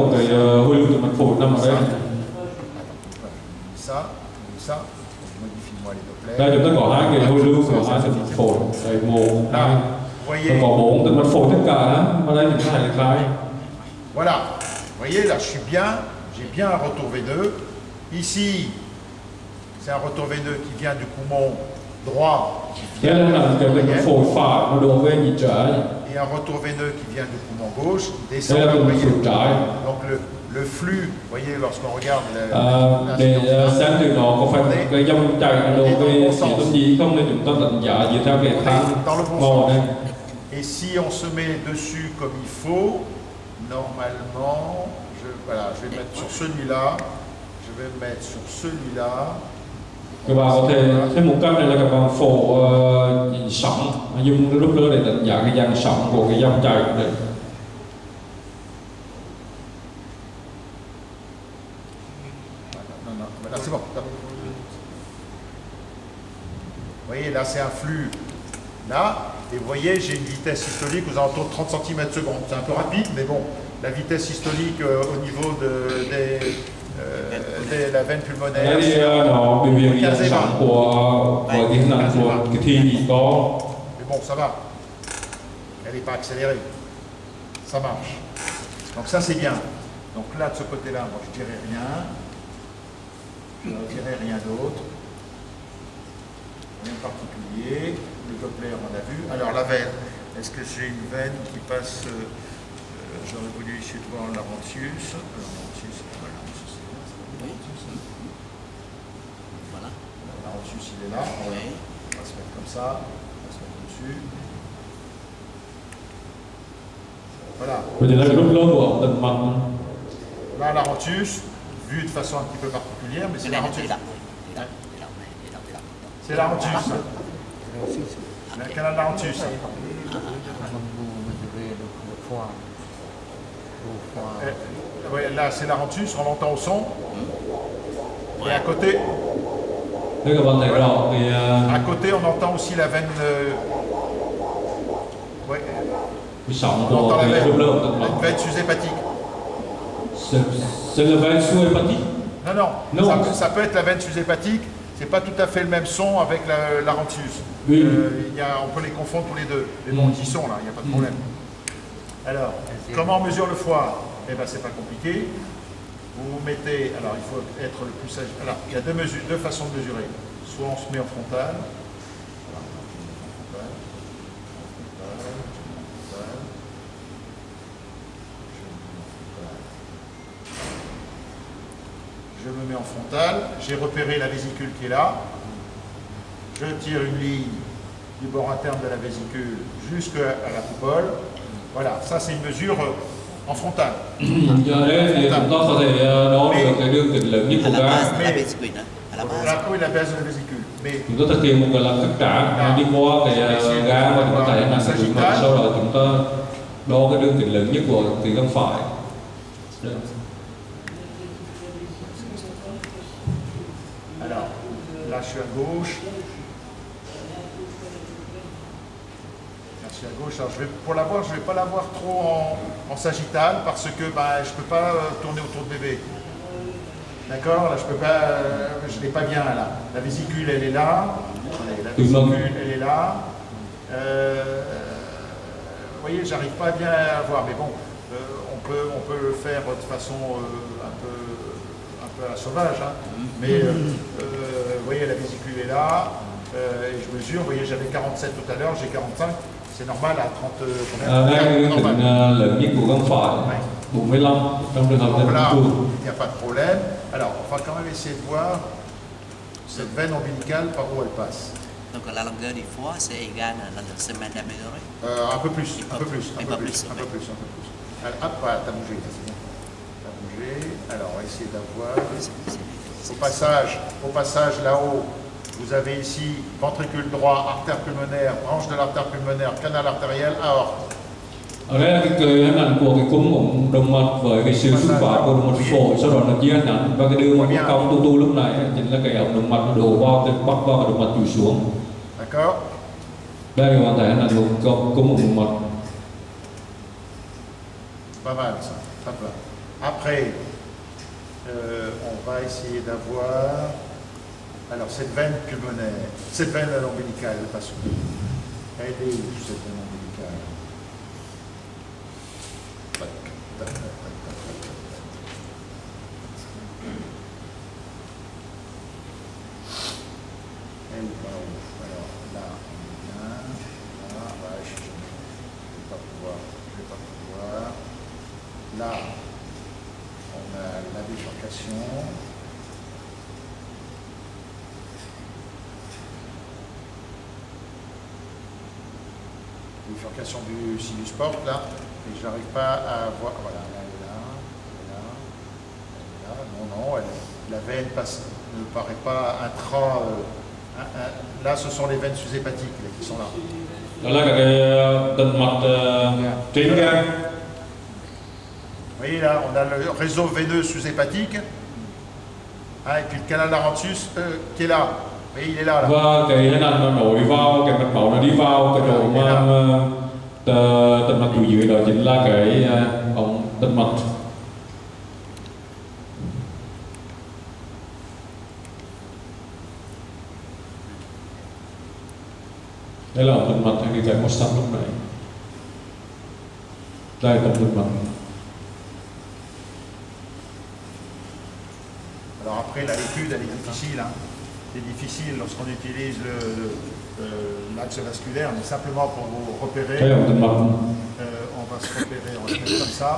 một cái hồi lưu từ mạch phổi nằm ở đây. Đây chúng ta có hai cái hồi lưu của hai từ mạch phổi, đây một, hai, có bốn từ mạch phổi tất cả đó. Ở đây chúng ta hãy khai. Voilà, vous voyez là, je suis bien, j'ai bien un retour V2. Ici, c'est un retour V2 qui vient du poumon droit. Đây là cái mạch phổi phải nó đổ về nhịp trái. Et un retour veineux qui vient du poumon gauche descend. Đây là cái mạch phổi trái. Donc le flux, vous voyez, lorsqu'on regarde để xem thì nó có phải cái dòng chảy đổ về phía tâm nhĩ không, nên chúng ta đánh giá dựa theo cái thang màu này. Et si on se met dessus comme il faut, normalement, voilà, je vais mettre sur celui-là, je vais mettre sur celui-là. Các bạn có thể thêm một cách này là các bạn phổ sóng, dùng lúc nữa để đánh giá cái dàn sóng của cái dòng chảy này. Là c'est bon. Vous voyez, là c'est un flux là, et vous voyez j'ai une vitesse systolique aux alentours de 30 cm/s. C'est un peu rapide, mais bon, la vitesse systolique au niveau de la veine pulmonaire. Đây nó biểu hiện dàn sóng của cái hình ảnh của cái thi nhĩ có. Mais bon, ça va. Elle n'est pas accélérée. Ça marche. Donc ça c'est bien. Donc là de ce côté-là, moi je dirais rien. Je ne dirais rien d'autre. Rien de particulier. Le Doppler, on a vu. Alors la veine. Est-ce que j'ai une veine qui passe j'aurais voulu essayer de voir Laurentius. Laurentius, voilà. Voilà. Laurentius, il est là. Oui. On va se mettre comme ça. On va se mettre dessus. Voilà. Là, Laurentius, vu de façon un petit peu particulière, mais c'est Laurentius. C'est Laurentius. Le canal Laurentius. Oui, là, c'est Laurentius, on l'entend au son. Et à côté, on entend aussi la veine. Ouais. On entend la veine sous-hépatique. C'est la veine sous-hépatique? Non. Ça peut être la veine sous-hépatique. C'est pas tout à fait le même son avec la Laurentius. Oui. On peut les confondre tous les deux. Mais bon, ils y sont là, il n'y a pas de problème. Alors, comment on mesure le foie? Eh bien, c'est pas compliqué. Vous mettez, alors il faut être le plus sage. Alors, il y a deux façons de mesurer. Soit on se met en frontal. Je me mets en frontal, j'ai repéré la vésicule qui est là, je tire une ligne du bord interne de la vésicule jusqu'à la coupole. Voilà, ça c'est une mesure en frontal. Oui, la base de la vésicule. Mais chúng ta thực hiện một lần tất cả đi qua cái ga và chúng ta thấy là cái mạch, sau đó chúng ta đo cái đường kính lớn nhất của cái găng phải. Alors, là je suis à gauche. Là je suis à gauche. Alors, pour la voir, je ne vais pas la voir trop en sagittale parce que je ne peux pas tourner autour de bébé. D'accord? Là je peux pas, je ne l'ai pas bien là. La vésicule elle est là. La vésicule elle est là. Vous voyez, j'arrive pas bien à voir, mais bon, on peut le faire de façon un peu à la sauvage, hein. Mais vous voyez, la vésicule est là, et je mesure, vous voyez, j'avais 47 tout à l'heure, j'ai 45, c'est normal à 30 combien? Là, il n'y a pas de problème. Alors, on va quand même essayer de voir cette veine ombilicale par où elle passe. Donc la longueur du foie, c'est égal à la semaine d'améliorée? Un peu plus. Alors, hop, voilà, t'as bougé, c'est bien. Alors, on va essayer d'avoir. Au passage là-haut, vous avez ici ventricule droit, artère pulmonaire, branche de l'artère pulmonaire, canal artériel, aorte. Ở đây là cái hình ảnh của cái cung ống động mạch với cái sự xuất phát của động mạch phổi, sau đó nó chia nhánh và cái đường mà cong tu lúc này chính là cái ống động mạch nó đổ vào cái bắc vào cái động mạch chùi xuống. D'accord. Đây là hoàn thành hình ảnh của cung ống động mạch. Pas mal ça, hop là. Après, on va essayer d'avoir. Alors, cette veine pulmonaire, cette veine ombilicale, elle passe où? Elle est où, cette veine ombilicale? Elle va où? Alors, là, on est bien. Là, ouais, je ne vais pas pouvoir. Là, on a la bifurcation. Bifurcation du sinus porte là, et je n'arrive pas à voir. Voilà, elle est là, elle est là. Non, la veine ne paraît pas intra. Là, ce sont les veines sous-hépatiques qui sont là. Đó là cái tĩnh mạch trên gan. Vous voyez là, on a le réseau veineux sous-hépatique, et puis le canal Laurentius qui est là. Vous voyez, il est là. Và cái hình ảnh nó nối vào cái mạch máu nó đi vào cái chỗ mà tĩnh mạch chủ dưới đó chính là cái ống tĩnh mạch. Đây là ống tĩnh mạch anh đi chạy một sẵn lúc này. Đây là ống tĩnh mạch. Alors après, là, l'étude, elle est difficile. Hein. C'est difficile lorsqu'on utilise l'axe vasculaire, mais simplement pour vous repérer. On va se repérer, on va se mettre comme ça.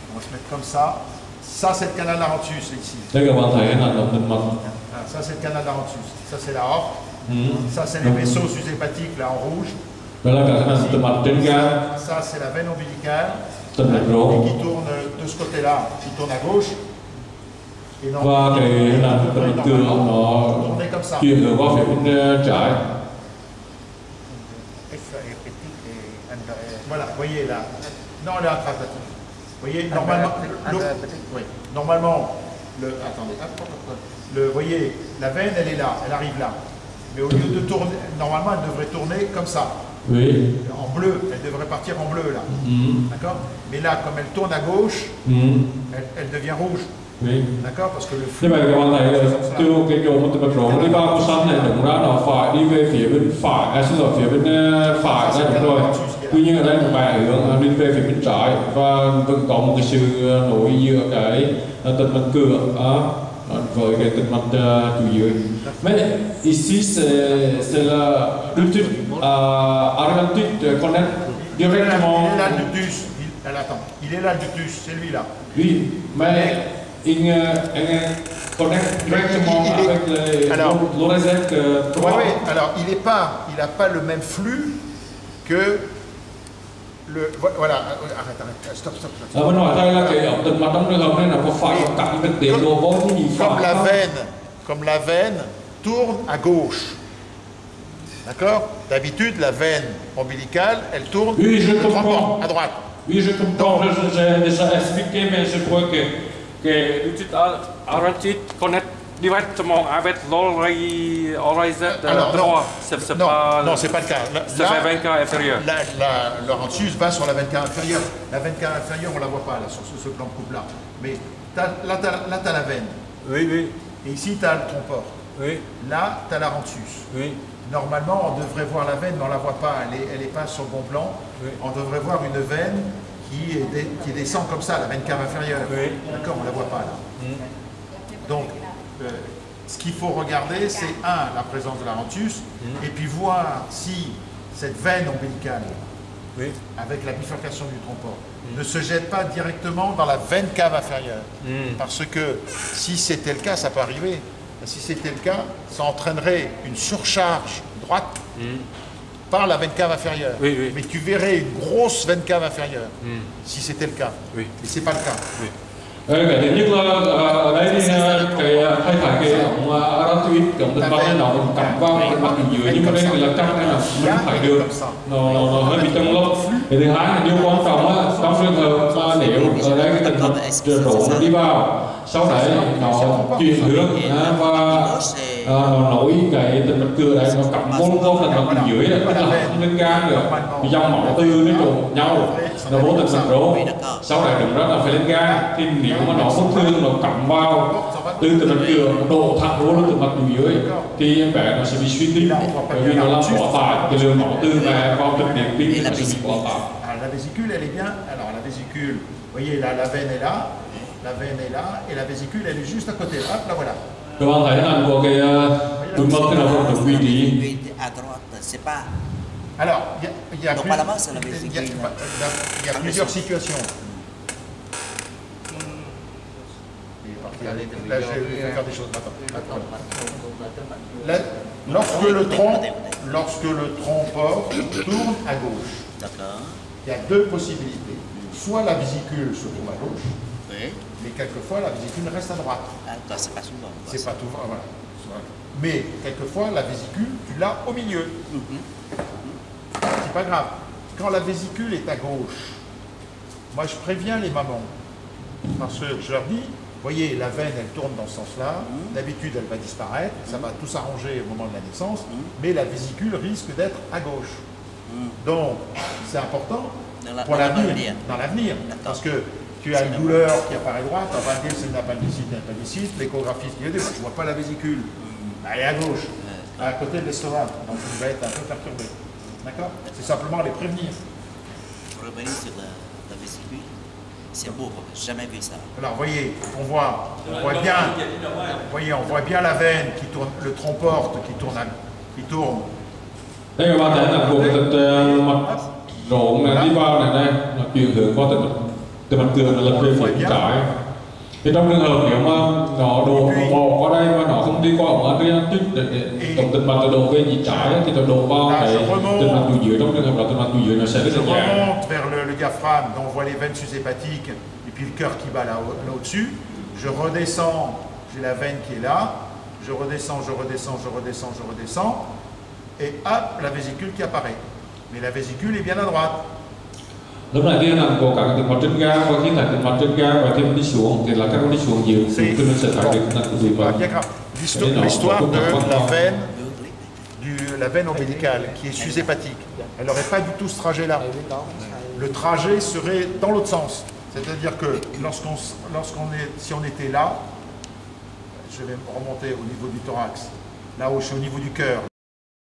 On va se mettre comme ça. Ça, c'est le canal Laurentius, ici. Ça, c'est le canal Laurentius. Ça, c'est la horte. Ça, c'est les vaisseaux sous-hépatiques, là, en rouge. Ça, c'est la veine ombilicale. Qui tourne de ce côté-là, qui tourne à gauche. Và cái hình ảnh tĩnh mạch cường nó chuyển hướng qua phía bên trái. Voilà, vous voyez là. Non, elle est intrahépatique. Vous voyez, normalement, oui, normalement, vous voyez, la veine, elle est là, elle arrive là. Mais au lieu de tourner, normalement, elle devrait tourner comme ça. Oui. En bleu, elle devrait partir en bleu là. D'accord? Mais là, comme elle tourne à gauche, elle devient rouge. Oui. D'accord, parce que le flux. Như vậy các bạn thấy là từ cái chỗ mà tĩnh mạch rốn đi vào cái sẵn này đúng ra nó phải đi về phía bên phải, xin lỗi phía bên phải ra đúng rồi. Tuy nhiên ở đây một bài hướng đi về phía bên trái và vẫn có một cái sự nối giữa cái tĩnh mạch cửa với cái tĩnh mạch chủ dưới. Mais ici c'est la ductus aortique connecte directement. Il est là le ductus. Attends, il est là le ductus, c'est lui là. Oui, mais il connecte directement avec l'oreillette. Oui, alors il n'a pas le même flux que le. Voilà, arrête, stop. Comme la veine tourne à gauche. D'accord? D'habitude, la veine ombilicale, elle tourne à droite. Oui, je comprends, j'ai déjà expliqué, mais je crois que l'outil aortique connecte directement avec l'oreillette droite. Non, c'est pas le cas. C'est la veine cave inférieure. Laurentius va sur la veine cave inférieure. La veine cave inférieure, on ne la voit pas là, sur ce plan de coupe-là. Mais là, tu as la veine. Oui. Et ici, tu as le trompeur. Oui. Là, tu as la Laurentius. Oui. Normalement, on devrait voir la veine, mais on ne la voit pas, elle n'est pas sur le bon plan. Oui. On devrait voir une veine qui descend comme ça, la veine cave inférieure. Oui. D'accord, on ne la voit pas là. Donc, ce qu'il faut regarder, c'est la présence de la Laurentius, et puis voir si cette veine ombilicale, avec la bifurcation du trompeur, ne se jette pas directement dans la veine cave inférieure. Parce que si c'était le cas, ça peut arriver. Si c'était le cas, ça entraînerait une surcharge droite par la veine cave inférieure. Oui. Mais tu verrais une grosse veine cave inférieure, si c'était le cas. Oui. Mais ce n'est pas le cas. Oui. Cái thứ nhất là ở đây thì thay phải cái ống aortic, cái ống tĩnh mạch nó cắm vào tĩnh mạch dưới, nhưng mà đây là căng nên là mình phải được nó hơi bị trông lốc. Cái thứ hai là điều quan trọng trong trường hợp mà nếu ở đây cái tĩnh mạch rốn nó đi vào, sau đấy nó chuyển hướng và nó nối cái tĩnh mạch cửa đấy, nó cắm vô tĩnh mạch dưới, tức là không lên gan nữa, dòng máu từ cái chỗ nhau nó vô tình mạch rốn. Oui, d'accord. Sau này đừng đó là phải lên gan. Thì nếu mà nó vết thương nó cắm vào từ mạch cường đổ thẳng vô từ mạch đùi dưới thì em bé nó sẽ bị suy tim bởi vì nó làm quá tải cái lượng máu từ mẹ vào trong điện tim nó sẽ bị quá tải. La vésicule, elle est bien. Alors la vésicule, vous voyez là, la veine est là, la veine est là, et la vésicule, elle est juste à côté. Hop, la voilà. Các bạn thấy là của cái túi mật thì nó không được vị trí. Oui, à droite, c'est pas. Alors, il y a Donc, pas là-bas, c'est la vésicule. il y a plusieurs situations. Là, je vais faire des choses. Attends. Là, lorsque le tronc porte tourne à gauche, D'accord. il y a deux possibilités. Soit la vésicule se trouve à gauche, Oui. mais quelquefois la vésicule reste à droite. Ah, c'est pas souvent. C'est pas tout, voilà. Mais quelquefois la vésicule, tu l'as au milieu. C'est pas grave. Quand la vésicule est à gauche, moi je préviens les mamans. Parce que je leur dis, voyez, la veine elle tourne dans ce sens-là. D'habitude elle va disparaître, ça va tout s'arranger au moment de la naissance, mais la vésicule risque d'être à gauche. Donc c'est important pour l'avenir, dans l'avenir. Parce que tu as une douleur qui apparaît droite, on va dire c'est une appendicite, l'échographiste dit, je ne vois pas la vésicule. Elle est à gauche, à côté de l'estomac, donc il va être un peu perturbé. D'accord? C'est simplement les prévenir. Pour revenir sur la vésicule, c'est beau, j'ai jamais vu ça. Alors, voyez, on voit bien, voyez, on voit bien la veine qui tourne, le tronc porte qui tourne. Đây các bạn thấy là của cái mặt rốn này đi vào này đây là chuyển hướng qua từ mặt cường là lật về phía bên trái. Thì trong trường hợp nếu mà nó đổ bỏ qua đây mà nó không đi qua ống adriatic tổng tần mặt đổ về nhịp trái thì nó đổ vào cái tần mặt đùi dưới, trong trường hợp là tần mặt đùi dưới nó sẽ rất là nhẹ. Je remonte vers le diaphragme, dont on voit les veines sus-hépatiques et puis le cœur qui bat là-au-dessus. Je redescends, j'ai la veine qui est là. Je redescends, et hop, la vésicule qui apparaît. Mais la vésicule est bien à droite. Lúc này tiên là cố gắng từ mặt trên ga và khi thải từ mặt trên ga và thêm đi xuống thì là các đi xuống nhiều thì nó sẽ thải được nặng của tùy vào. L'histoire de la veine ombilicale qui est sus-hépatique, elle n'aurait pas du tout ce trajet-là. Le trajet serait dans l'autre sens. C'est-à-dire que si on était là, je vais remonter au niveau du thorax, là où je suis au niveau du cœur,